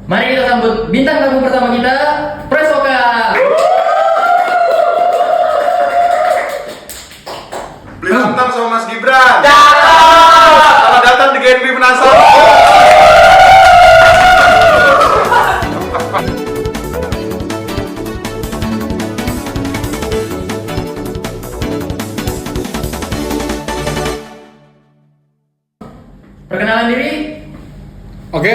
Mari kita sambut bintang tamu pertama kita, Presoka. Beli nonton sama Mas Gibran. Selamat datang di GNB Penasaran. Perkenalan diri. Oke,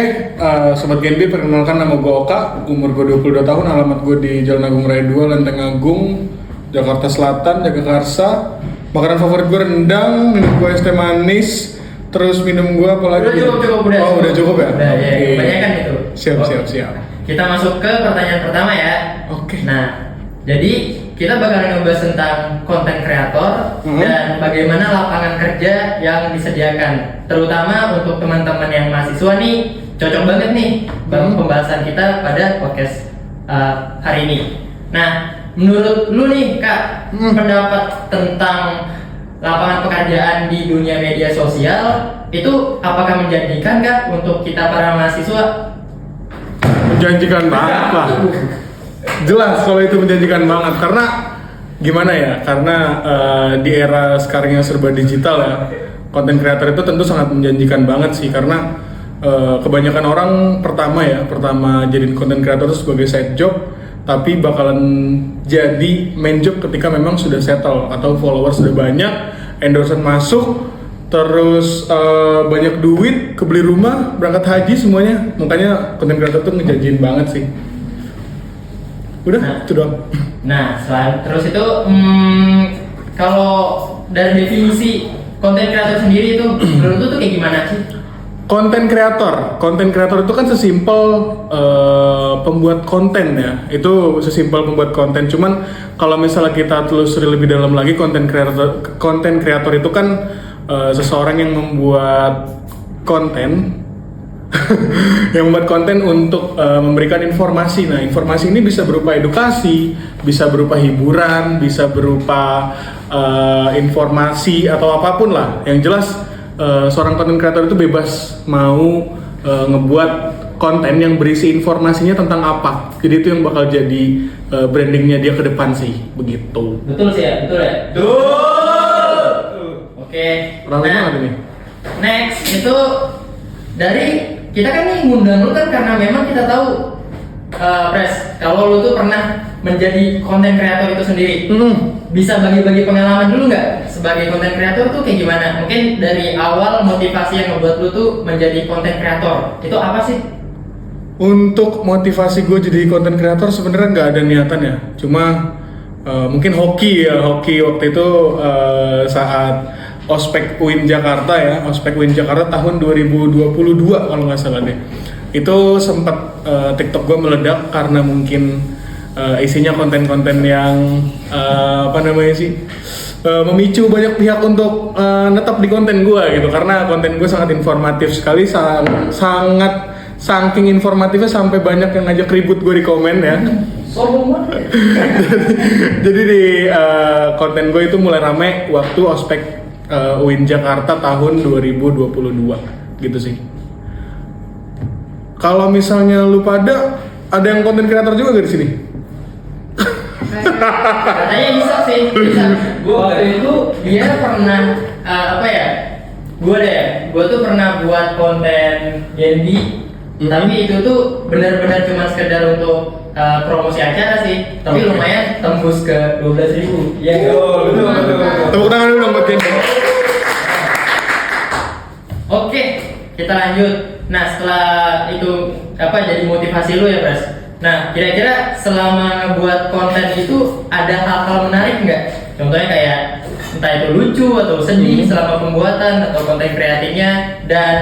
Sobat Genbi, perkenalkan nama gue Oka, umur gue 22 tahun, alamat gue di Jalan Agung Raya 2, Lenteng Agung, Jakarta Selatan, Jagakarsa. Makanan favorit gue rendang, minum gue es teh manis, terus minum gue apa lagi? Udah. Oh, udah cukup ya? Udah, ya, Oke. kebanyakan itu. Siap. Kita masuk ke pertanyaan pertama ya. Oke. Nah, jadi kita bakalan ngebahas tentang konten kreator dan bagaimana lapangan kerja yang disediakan, terutama untuk teman-teman yang mahasiswa nih, cocok banget nih pembahasan kita pada podcast hari ini. Nah, menurut lu nih Kak, pendapat tentang lapangan pekerjaan di dunia media sosial itu apakah menjanjikan Kak untuk kita para mahasiswa? Menjanjikan banget lah. Jelas kalau itu menjanjikan banget, karena gimana ya, karena di era sekarang yang serba digital ya, konten kreator itu tentu sangat menjanjikan banget sih, karena kebanyakan orang pertama jadi konten kreator itu sebagai side job, tapi bakalan jadi main job ketika memang sudah settle atau followers sudah banyak, endorsement masuk, terus banyak duit, kebeli rumah, berangkat haji semuanya. Makanya konten kreator itu ngejanjiin banget sih. Udah, itu doang. Nah, terus itu kalau dari definisi konten kreator sendiri itu menurut lu tuh kayak gimana sih? Konten kreator itu kan sesimpel pembuat konten ya. Itu sesimpel pembuat konten. Cuman kalau misalnya kita telusuri lebih dalam lagi, konten kreator itu kan seseorang yang membuat konten yang membuat konten untuk memberikan informasi. Nah, informasi ini bisa berupa edukasi, bisa berupa hiburan, bisa berupa informasi atau apapun lah. Yang jelas seorang konten kreator itu bebas mau ngebuat konten yang berisi informasinya tentang apa. Jadi itu yang bakal jadi brandingnya dia ke depan sih, begitu. Betul sih ya, betul ya? Oke. Nah, nih. Next itu dari kita kan nih ngundang lu kan karena memang kita tahu Pres, kalau lu tuh pernah menjadi konten kreator itu sendiri. Bisa bagi-bagi pengalaman dulu nggak sebagai konten kreator tuh kayak gimana? Mungkin dari awal motivasi yang membuat lu tuh menjadi konten kreator itu apa sih? Untuk motivasi gue jadi konten kreator sebenarnya nggak ada niatan ya. Cuma mungkin hoki waktu itu saat Ospek UIN Jakarta ya, Ospek UIN Jakarta tahun 2022 kalau nggak salah deh. Itu sempat TikTok gue meledak karena mungkin isinya konten-konten yang memicu banyak pihak untuk netap di konten gue gitu, karena konten gue sangat informatif sekali, sangat saking informatifnya sampai banyak yang ngajak ribut gue di komen ya. Sombong banget. Jadi di konten gue itu mulai rame waktu Ospek UIN Jakarta tahun 2022 gitu sih. Kalau misalnya lu pada ada yang konten kreator juga gak di sini? Katanya bisa sih, bisa. Waktu itu dia pernah gue tuh pernah buat konten Genbi, tapi itu tuh benar-benar cuma sekedar untuk promosi acara sih, tapi lumayan tembus ke 12.000. Ya, betul. Tepuk tangan dulu dong buat Genbi. Oke, kita lanjut. Nah, setelah itu jadi motivasi lu ya, Pres? Nah, kira-kira selama ngebuat konten itu ada hal-hal menarik nggak? Contohnya kayak entah itu lucu atau sedih selama pembuatan atau konten kreatifnya, dan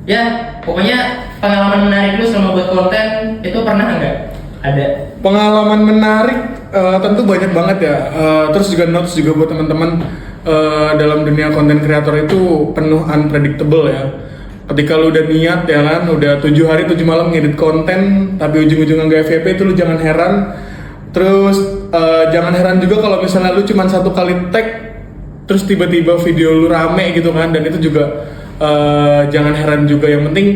ya pokoknya pengalaman menarik lu selama buat konten itu pernah nggak? Ada. Pengalaman menarik tentu banyak banget ya. Terus juga notes juga buat teman-teman, dalam dunia konten kreator itu penuh unpredictable ya. Ketika lu udah niat ya kan, udah 7 hari 7 malam ngedit konten, tapi ujung-ujungnya nggak FYP, itu lu jangan heran. Terus jangan heran juga kalau misalnya lu cuma 1 kali tag, terus tiba-tiba video lu rame gitu kan, dan itu juga jangan heran juga. Yang penting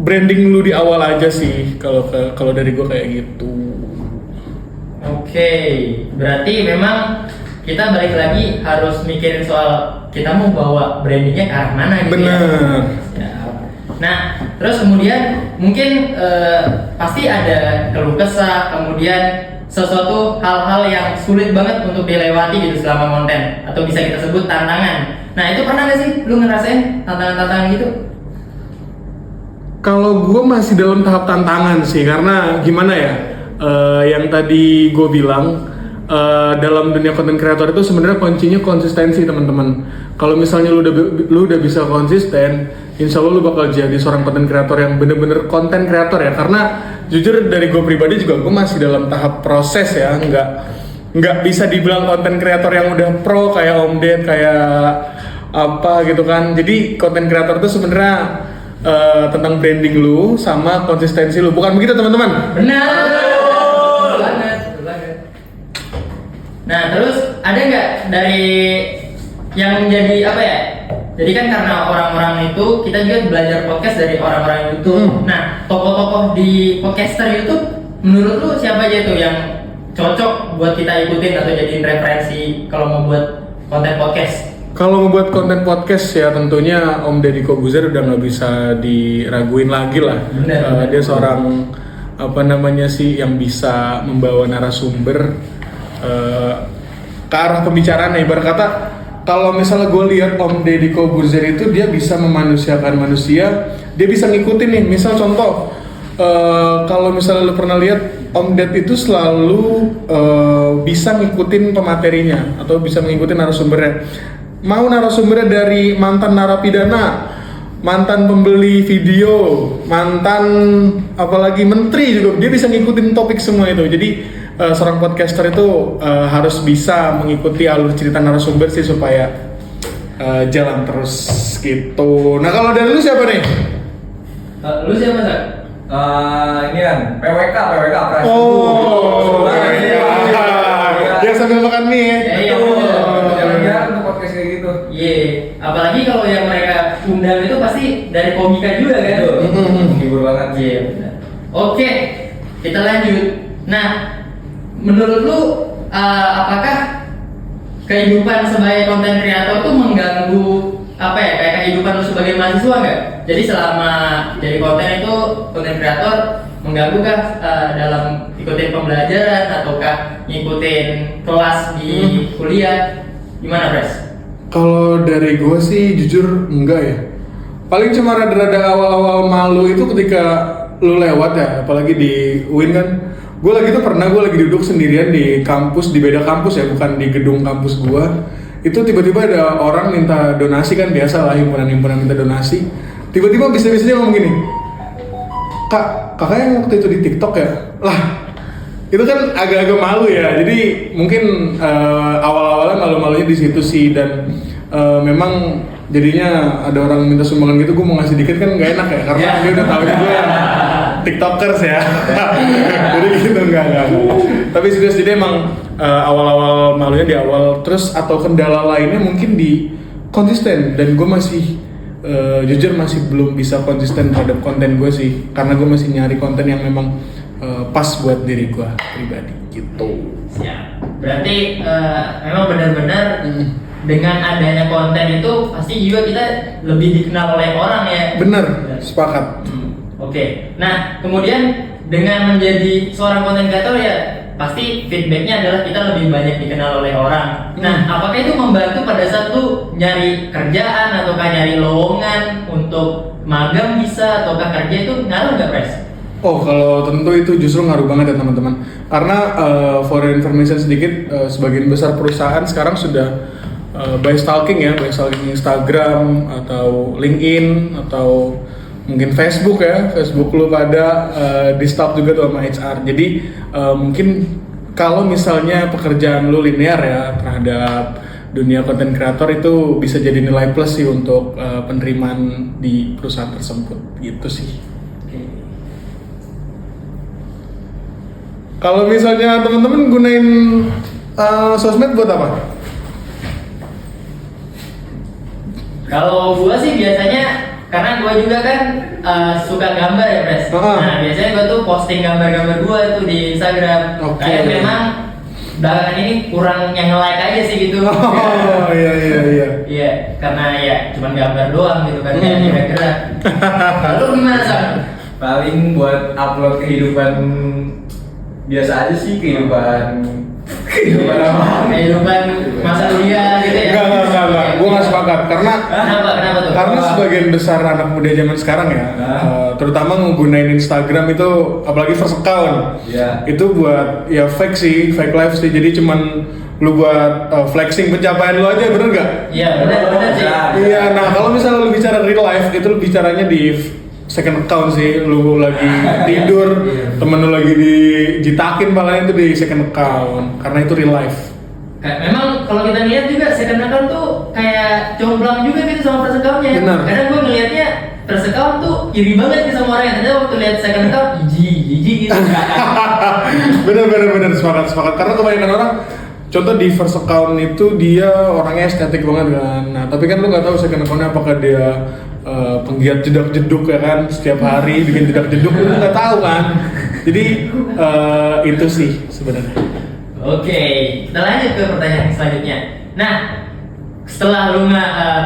branding lu di awal aja sih kalau dari gue kayak gitu. Oke, berarti memang kita balik lagi harus mikirin soal kita mau bawa brandingnya ke arah mana gitu. Bener. Ya. Nah, terus kemudian mungkin pasti ada keluh kesah, kemudian sesuatu hal-hal yang sulit banget untuk dilewati gitu selama konten, atau bisa kita sebut tantangan. Nah, itu pernah nggak sih lu ngerasain tantangan-tantangan gitu? Kalau gue masih dalam tahap tantangan sih, karena gimana ya, yang tadi gue bilang, dalam dunia content creator itu sebenarnya kuncinya konsistensi teman-teman. Kalau misalnya lu udah bisa konsisten, insya Allah lu bakal jadi seorang content creator yang bener-bener content creator ya. Karena jujur dari gue pribadi juga gue masih dalam tahap proses ya, nggak bisa dibilang content creator yang udah pro kayak Om Ded, kayak apa gitu kan. Jadi content creator itu sebenarnya tentang branding lu sama konsistensi lu, bukan begitu teman-teman? Benar. Betul banget. Nah, terus ada nggak dari yang menjadi apa ya? Jadi kan karena orang-orang itu kita juga belajar podcast dari orang-orang YouTube. Nah, tokoh-tokoh di podcaster YouTube menurut lu siapa aja itu yang cocok buat kita ikutin atau jadiin referensi kalau mau buat konten podcast? Kalau membuat konten podcast ya tentunya Om Deddy Kobuzer udah nggak bisa diraguin lagi lah. Benar. Dia seorang apa namanya sih yang bisa membawa narasumber ke arah pembicaraan. Ibarat kata kalau misalnya gue lihat Om Deddy Kobuzer itu dia bisa memanusiakan manusia, dia bisa ngikutin nih. Misal contoh, kalau misalnya lu pernah lihat Om Ded itu selalu bisa ngikutin pematerinya atau bisa mengikuti narasumbernya. Mau narasumbernya dari mantan narapidana, mantan pembeli video, mantan apalagi menteri juga, dia bisa ngikutin topik semua itu. Jadi seorang podcaster itu harus bisa mengikuti alur cerita narasumber sih supaya jalan terus gitu. Nah kalau dari lu siapa nih? Lu siapa Sak? Ini kan PWK Pres. Oh, dia sambil makan mie ya. Iya. Jalan-jalan untuk podcast kayak gitu. Iya, apalagi kalau yang mereka undang itu pasti dari komika juga kan? Menghibur banget. Iya, benar. Oke, kita lanjut. Nah, menurut lu apakah kehidupan sebagai konten kreator tuh mengganggu apa ya kayak kehidupan lu sebagai mahasiswa nggak? Jadi selama jadi konten itu konten kreator mengganggu kah dalam ikutin pembelajaran ataukah ngikutin kelas di kuliah? Gimana, Pres? Kalau dari gue sih jujur enggak ya. Paling cuma rada-rada awal-awal malu itu ketika lu lewat ya, apalagi di UIN kan. Gue lagi duduk sendirian di kampus, di beda kampus ya, bukan di gedung kampus gue. Itu tiba-tiba ada orang minta donasi kan, biasa lah himpunan-himpunan minta donasi. Tiba-tiba bisa-bisanya ngomong gini, kakak yang waktu itu di TikTok ya? Lah, itu kan agak-agak malu ya. Jadi mungkin awal-awalnya malu-malunya di situ sih, dan memang jadinya ada orang minta sumbangan gitu, gue mau ngasih dikit kan nggak enak ya, karena dia udah tahu gue tiktokers ya. Jadi gitu enggak. Tapi serius, jadi emang awal-awal malunya di awal, terus atau kendala lainnya mungkin di konsisten, dan gue masih jujur masih belum bisa konsisten terhadap konten gue sih, karena gue masih nyari konten yang memang pas buat diri gue pribadi gitu. Siap. Berarti memang benar-benar dengan adanya konten itu pasti juga kita lebih dikenal oleh orang ya. Bener, sepakat. Oke. Nah, kemudian dengan menjadi seorang konten kreator ya pasti feedbacknya adalah kita lebih banyak dikenal oleh orang. Nah, apakah itu membantu pada saat tuh nyari kerjaan ataukah nyari lowongan untuk magang bisa ataukah kerja itu ngaruh nggak, Pres? Oh, kalau tentu itu justru ngaruh banget ya teman-teman. Karena for information sedikit, sebagian besar perusahaan sekarang sudah by stalking Instagram atau LinkedIn atau mungkin Facebook ya, Facebook lu pada di stalk juga tuh sama HR. Jadi mungkin kalau misalnya pekerjaan lu linear ya terhadap dunia konten kreator, itu bisa jadi nilai plus sih untuk penerimaan di perusahaan tersebut gitu sih. Kalau misalnya teman-teman gunain sosmed buat apa? Kalau gua sih biasanya karena gue juga kan suka gambar ya Pres. Nah biasanya gue tuh posting gambar-gambar gue tuh di Instagram. Kayak memang belakangan ini kurang yang nge-like aja sih gitu. Oh iya. Iya, karena ya cuman gambar doang gitu kan, kayak gerak-gerak. Lalu gimana Sam? Paling buat upload kehidupan biasa aja sih, kehidupan apa? Kehidupan masa kuliah gitu ya? Enggak. Gue nggak sepakat karena Kenapa tuh? karena sebagian besar anak muda zaman sekarang ya, terutama menggunakan Instagram itu, apalagi first account, itu buat ya fake life sih. Jadi cuman lu buat flexing pencapaian lu aja, bener nggak? Iya benar sih. Iya. Nah kalau misalnya lu bicara real life, itu lu bicaranya di second account sih. Lu lagi tidur, temen lu lagi dijitakin, malah itu di second account karena itu real life. Memang kalau kita lihat juga second account tuh kayak jomplang juga gitu sama first account-nya. Benar. Kadang gue ngelihatnya first account tuh iri banget gitu sama orang yang ada, waktu lihat second account jijik gitu. bener sepakat karena kebanyakan orang, contoh di first account itu dia orangnya estetik banget kan. Nah tapi kan lu nggak tahu second account-nya apakah dia penggiat jedak-jeduk ya kan, setiap hari bikin jedak-jeduk, lu nggak tahu kan. Jadi itu sih sebenarnya. Oke, kita lanjut ke pertanyaan selanjutnya. Nah, setelah lu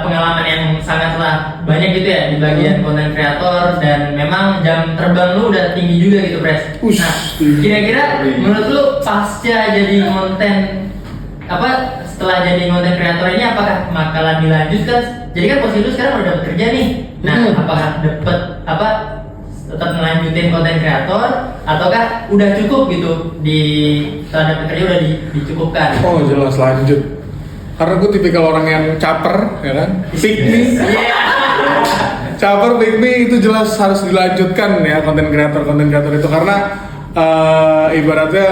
pengalaman yang sangatlah banyak gitu ya di bagian konten kreator, dan memang jam terbang lu udah tinggi juga gitu Pres. Nah, kira-kira menurut lu pasca jadi setelah jadi konten kreator ini apakah bakalan dilanjutkan? Jadi kan posisi lu sekarang udah dapat kerja nih. Nah, apakah tetap melanjutin konten kreator ataukah udah cukup gitu setelah dapat kerja udah dicukupkan? Oh jelas lanjut. Karena gue tipikal orang yang caper, ya kan? Pick me. Caper, pick me itu jelas harus dilanjutkan ya konten kreator itu, karena ibaratnya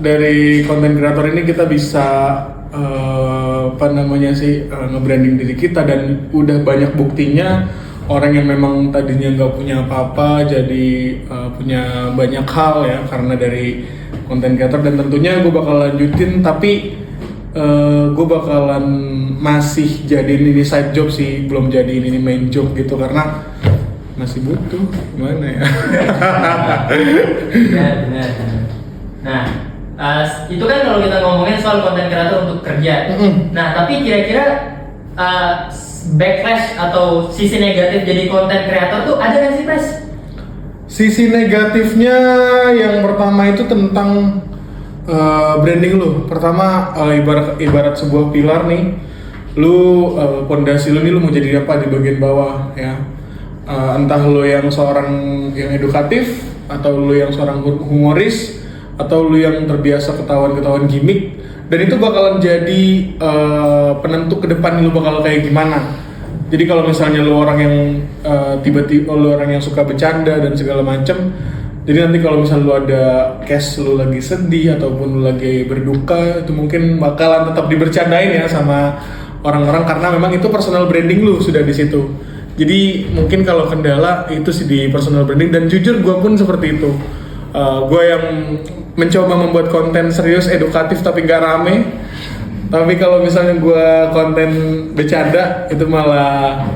dari konten kreator ini kita bisa nge-branding diri kita, dan udah banyak buktinya orang yang memang tadinya nggak punya apa-apa jadi punya banyak hal ya karena dari konten kreator. Dan tentunya gue bakal lanjutin, tapi gue bakalan masih jadiin ini side job sih, belum jadiin ini main job gitu karena masih butuh, gimana ya. Benar. Nah, itu kan kalau kita ngomongin soal konten kreator untuk kerja. Nah, tapi kira-kira backlash atau sisi negatif jadi konten kreator tuh ada nggak sih Pres? Sisi negatifnya yang pertama itu tentang branding lu. Pertama ibarat sebuah pilar nih, lu pondasi lu nih, lu mau jadi apa di bagian bawah ya. Entah lu yang seorang yang edukatif, atau lu yang seorang humoris, atau lu yang terbiasa ketahuan gimmick, dan itu bakalan jadi penentu ke depan lu bakal kayak gimana. Jadi kalau misalnya lu orang yang tiba-tiba lu orang yang suka bercanda dan segala macem, jadi nanti kalau misalnya lu ada case lu lagi sedih ataupun lu lagi berduka, itu mungkin bakalan tetap dibercandain ya sama orang-orang karena memang itu personal branding lu sudah di situ. Jadi mungkin kalau kendala itu sih di personal branding, dan jujur gue pun seperti itu. Gue yang mencoba membuat konten serius, edukatif tapi nggak rame. Tapi kalau misalnya gue konten bercanda itu malah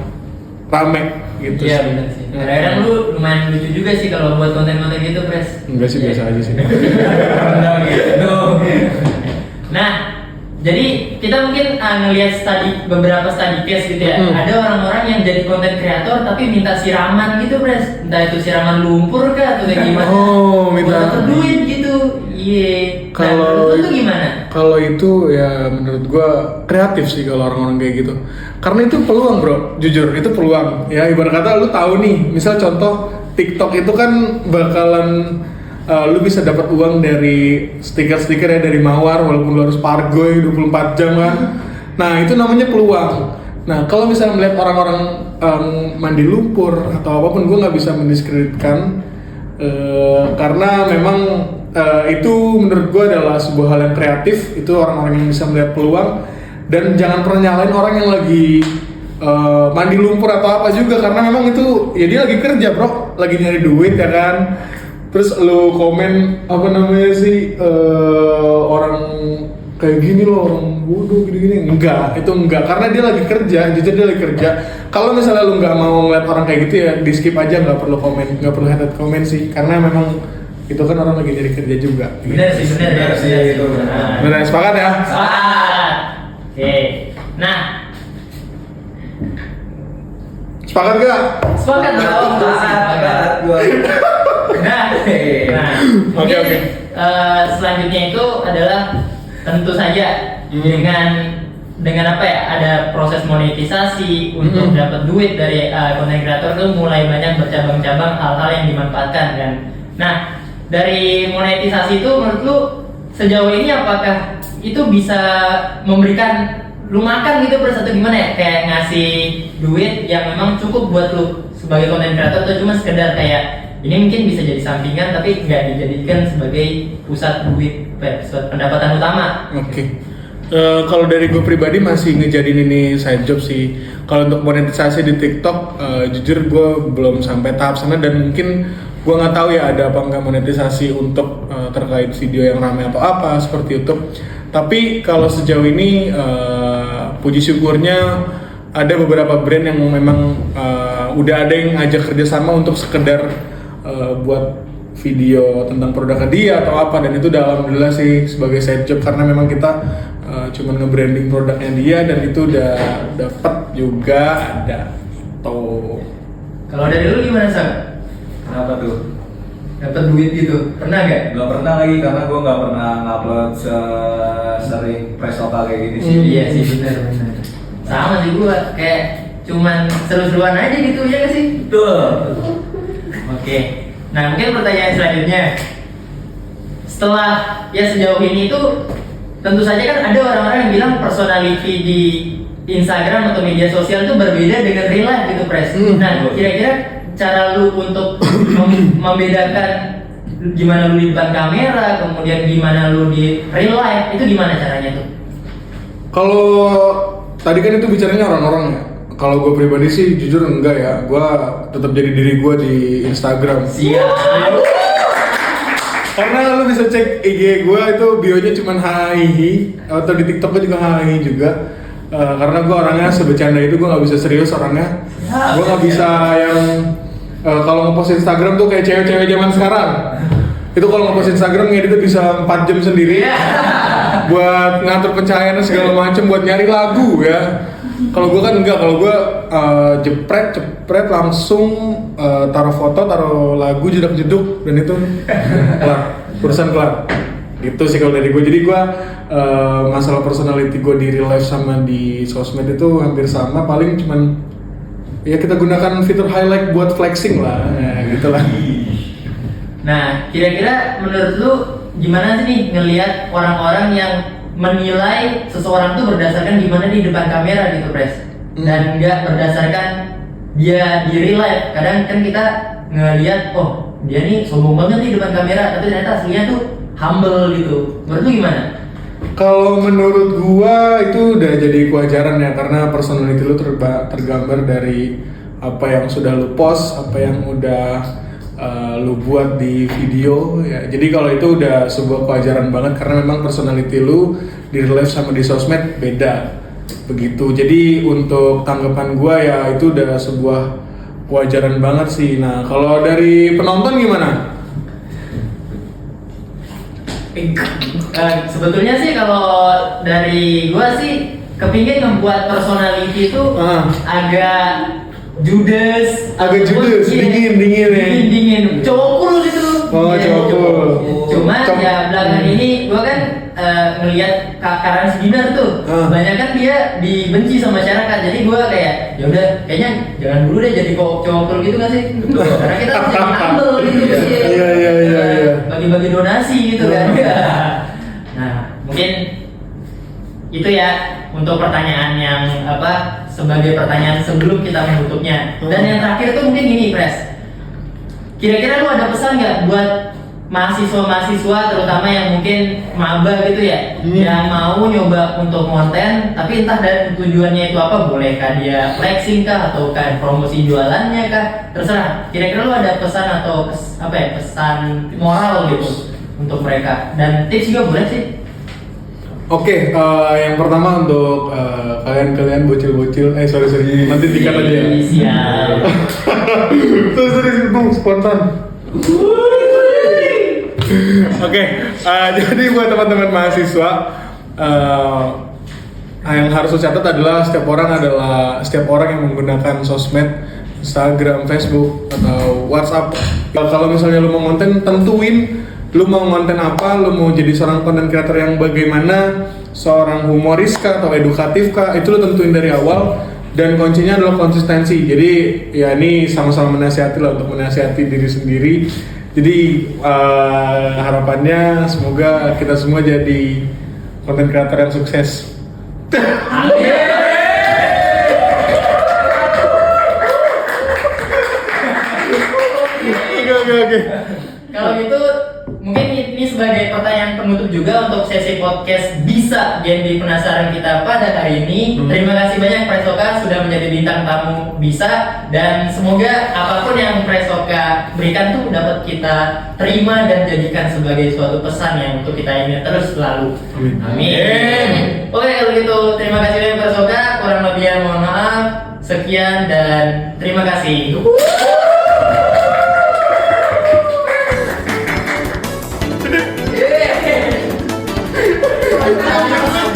rame gitu. Iya benar sih. Kadang-kadang lu lumayan lucu juga sih kalau buat konten-konten gitu Pres. Enggak sih, biasa aja sih. Nah, jadi kita mungkin ngelihat beberapa study case gitu ya. Ada orang-orang yang jadi konten kreator tapi minta siraman gitu Pres. Entah itu siraman lumpur kah atau kayak gimana. Oh, minta dapat duit gitu. Iya. Kalau itu gimana? Kalau itu ya menurut gua kreatif sih kalau orang-orang kayak gitu. Karena itu peluang bro, jujur itu peluang. Ya ibarat kata lu tahu nih, misal contoh TikTok itu kan bakalan lu bisa dapat uang dari stiker-stiker ya, dari Mawar, walaupun lu harus pargoy 24 jam kan. Nah itu namanya peluang. Nah kalau misalnya melihat orang-orang mandi lumpur atau apapun, gue nggak bisa mendiskreditkan karena memang itu menurut gue adalah sebuah hal yang kreatif. Itu orang-orang yang bisa melihat peluang, dan jangan pernah nyalain orang yang lagi mandi lumpur atau apa juga, karena memang itu ya dia lagi kerja bro, lagi nyari duit ya kan. Terus lu komen apa namanya sih orang kayak gini loh orang bodoh gini-gini. Enggak, itu enggak, karena dia lagi kerja, jujur dia lagi kerja. Kalau misalnya lu nggak mau ngeliat orang kayak gitu ya di skip aja, nggak perlu komen, nggak perlu hate komen sih, karena memang itu kan orang lagi jadi kerja juga. Bener sih, bener sih itu. Bener, sepakat ya? Sepakat. Oke. Nah, Sepakat gak? sepakat dong. Sepakat gua. Nah, Oke, mungkin, oke. Selanjutnya itu adalah tentu saja dengan apa ya, ada proses monetisasi untuk dapat duit dari konten kreator itu mulai banyak bercabang-cabang hal-hal yang dimanfaatkan kan. Nah, dari monetisasi itu menurut lu sejauh ini apakah itu bisa memberikan lu makan gitu per satu gimana ya, kayak ngasih duit yang memang cukup buat lu sebagai konten kreator atau cuma sekedar kayak ini mungkin bisa jadi sampingan tapi nggak dijadikan sebagai pusat duit, pusat pendapatan utama. Oke. Kalau dari gue pribadi masih ngejadiin ini side job sih. Kalau untuk monetisasi di TikTok, jujur gue belum sampai tahap sana dan mungkin gue nggak tahu ya ada apa nggak monetisasi untuk terkait video yang ramai atau apa seperti YouTube. Tapi kalau sejauh ini puji syukurnya ada beberapa brand yang memang udah ada yang ngajak kerjasama untuk sekedar buat video tentang produknya dia atau apa, dan itu udah alhamdulillah sih sebagai side job karena memang kita cuman nge-branding produknya dia dan itu udah dapat juga ada tuh. Kalau dari lu gimana, Sam? Kenapa tuh? Dapat duit gitu? Pernah gak? Gak pernah lagi karena gue gak pernah ngupload sering press lokal kayak gini sih. Iya sih, benar. Sama sih gua, kayak cuman seru-seruan aja gitu ya gak sih? Betul. Oke. Nah, mungkin pertanyaan selanjutnya. Setelah ya sejauh ini tuh tentu saja kan ada orang-orang yang bilang personality di Instagram atau media sosial itu berbeda dengan real life gitu, Pres. Nah, kira-kira cara lu untuk membedakan gimana lu di depan kamera, kemudian gimana lu di real life, itu gimana caranya tuh? Kalau tadi kan itu bicaranya orang-orang ya. Kalau gue pribadi sih jujur enggak ya. Gue tetap jadi diri gue di Instagram. Siap. Karena lu bisa cek IG gue itu bionya cuman hai, atau di TikTok gue juga hai juga. Karena gue orangnya sebecanda itu, gue nggak bisa serius orangnya. Gue nggak bisa yang kalau ngepost Instagram tuh kayak cewek-cewek zaman sekarang. Itu kalau ngepost Instagram ngeditnya bisa 4 jam sendiri. Buat ngatur pencahayaan segala macem, buat nyari lagu ya. Kalau gue kan enggak, kalau gue jepret langsung taruh foto, taruh lagu, jedak-jeduk dan itu kelar, urusan kelar. Gitu sih kalau dari gue. Jadi gue masalah personality gue di real life sama di sosmed itu hampir sama, paling cuman ya kita gunakan fitur highlight buat flexing lah, ya, gitu lah. Nah, kira-kira menurut lu gimana sih nih ngelihat orang-orang yang menilai seseorang tuh berdasarkan gimana di depan kamera gitu, Pres, dan nggak berdasarkan dia di real life. Kadang kan kita ngelihat, oh dia nih sombong banget di depan kamera, tapi ternyata aslinya tuh humble gitu. Menurut lu gimana? Kalau menurut gua itu udah jadi kewajaran ya, karena personality lu tergambar dari apa yang sudah lu post, apa yang udah lu buat di video ya. Jadi kalau itu udah sebuah kewajaran banget karena memang personality lu di real life sama di sosmed beda. Begitu. Jadi untuk tanggapan gua ya itu udah sebuah kewajaran banget sih. Nah, kalau dari penonton gimana? Sebetulnya sih kalau dari gua sih kepingin membuat personality itu agak judes, dingin ya. Dingin. Cowok cool gitu. Oh, ya, cowok cool. Cuman ya belakangan ini gua kan ngelihat Kak Sibinar tuh, banyak kan dia dibenci sama masyarakat. Jadi gua kayak ya udah kayaknya jangan dulu deh jadi cowok cool gitu nggak sih? Karena kita harus jadi humble gitu sih. Iya. Bagi-bagi donasi gitu kan. Nah, mungkin itu ya untuk pertanyaan yang apa sebagai pertanyaan sebelum kita menutupnya. Dan yang terakhir tuh mungkin gini, Pres. Kira-kira lu ada pesan nggak buat mahasiswa-mahasiswa terutama yang mungkin maba gitu ya, yang mau nyoba untuk konten tapi entah dari tujuannya itu apa, bolehkah dia flexing kah atau kan promosi jualannya kah, terserah. Kira-kira lu ada pesan atau apa ya, pesan moral gitu untuk mereka, dan tips juga boleh sih. Oke, yang pertama untuk kalian bocil-bocil, sorry, nanti dikat aja ya. Siap. Sorry, spontan. Oke, jadi buat teman-teman mahasiswa, yang harus lo catat adalah setiap orang yang menggunakan sosmed, Instagram, Facebook, atau WhatsApp. Kalau misalnya lo mau konten, tentuin lu mau konten apa, lu mau jadi seorang content creator yang bagaimana, seorang humoris kah atau edukatif kah, itu lu tentuin dari awal. Dan kuncinya adalah konsistensi. Jadi ya ini sama-sama menasihati lah, untuk menasihati diri sendiri. Jadi harapannya semoga kita semua jadi content creator yang sukses. Oke. Kalau gitu mungkin ini sebagai pertanyaan penutup juga untuk sesi podcast Bisa Genbi Penasaran kita pada hari ini. Terima kasih banyak Presoka sudah menjadi bintang tamu Bisa, dan semoga apapun yang Presoka berikan tuh dapat kita terima dan jadikan sebagai suatu pesan yang untuk kita ingat terus selalu. Amin. Oke, kalau gitu terima kasih banyak Presoka, kurang lebihnya mohon maaf. Sekian dan terima kasih. Thank you.